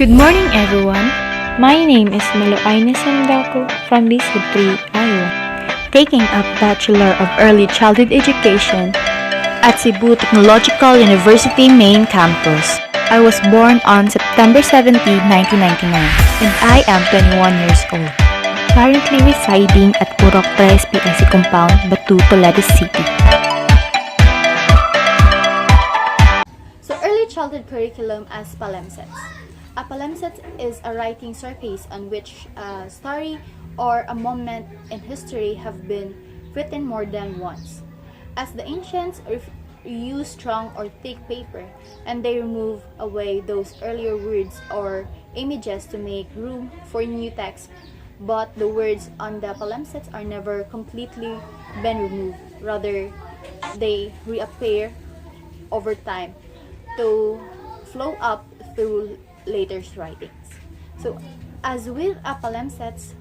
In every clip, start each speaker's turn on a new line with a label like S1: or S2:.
S1: Good morning, everyone. My name is Meloaina Sandako from Bisud 3, Iowa, taking up Bachelor of Early Childhood Education at Cebu Technological University Main Campus. I was born on September 17, 1999, and I am 21 years old, currently residing at Purok 3 PIC Compound, Batu, Toledo City.
S2: So early childhood curriculum as palimpsest. A palimpsest is a writing surface on which a story or a moment in history have been written more than once. As the ancients used strong or thick paper, and they remove away those earlier words or images to make room for new text, but the words on the palimpsests are never completely been removed. Rather, they reappear over time to flow up through later writings. So, as with a palimpsest,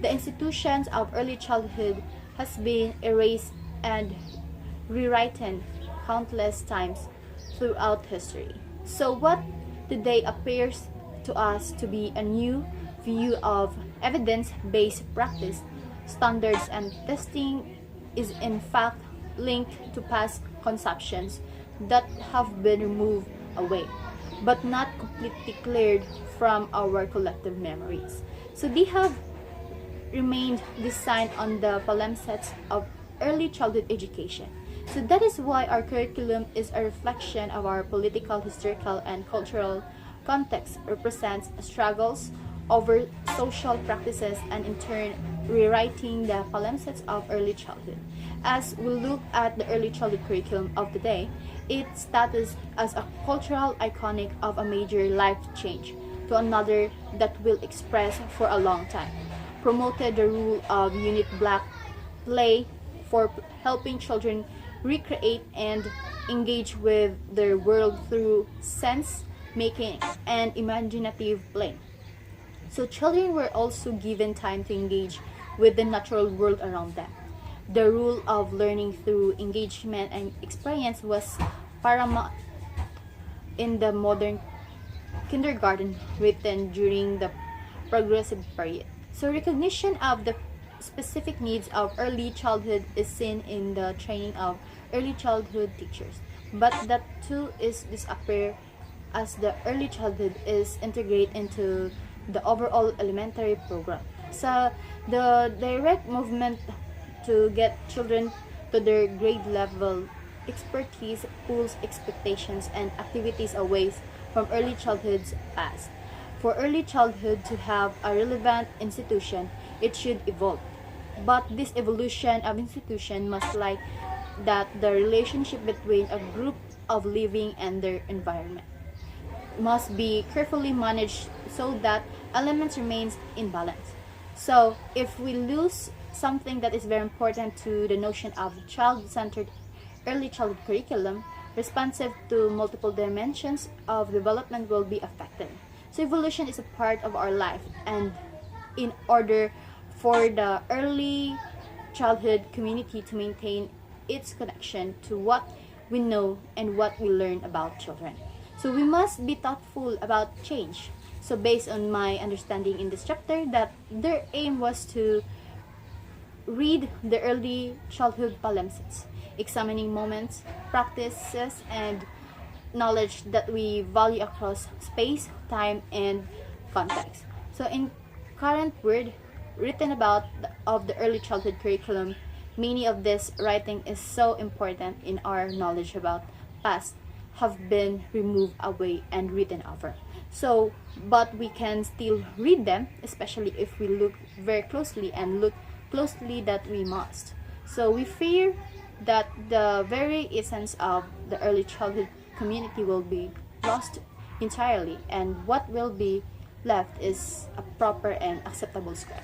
S2: the institutions of early childhood has been erased and rewritten countless times throughout history. So, what today appears to us to be a new view of evidence-based practice, standards, and testing is in fact linked to past conceptions that have been removed away, but not completely cleared from our collective memories. So they have remained designed on the palimpsests of early childhood education. So that is why our curriculum is a reflection of our political, historical, and cultural context, represents struggles over social practices, and in turn rewriting the palimpsests of early childhood. As we look at the early childhood curriculum of today, its status as a cultural iconic of a major life change to another that will express for a long time, promoted the rule of unit block play for helping children recreate and engage with their world through sense making and imaginative play. So children were also given time to engage with the natural world around them. The rule of learning through engagement and experience was paramount in the modern kindergarten written during the progressive period. So recognition of the specific needs of early childhood is seen in the training of early childhood teachers, but that too is disappear as the early childhood is integrated into the overall elementary program. So the direct movement to get children to their grade level expertise pulls expectations and activities away from early childhood's past. For early childhood to have a relevant institution, it should evolve. But this evolution of institution must like that the relationship between a group of living and their environment must be carefully managed so that elements remains in balance. So if we lose something that is very important to the notion of child-centered early childhood curriculum, responsive to multiple dimensions of development will be affected. So evolution is a part of our life, and in order for the early childhood community to maintain its connection to what we know and what we learn about children. So we must be thoughtful about change. So based on my understanding in this chapter, that their aim was to read the early childhood palimpsests, examining moments, practices, and knowledge that we value across space, time, and context. So in current word written about of the early childhood curriculum, many of this writing is so important in our knowledge about past have been removed away and written over. So, but we can still read them, especially if we look very closely and look closely that we must. So we fear that the very essence of the early childhood community will be lost entirely, and what will be left is a proper and acceptable script.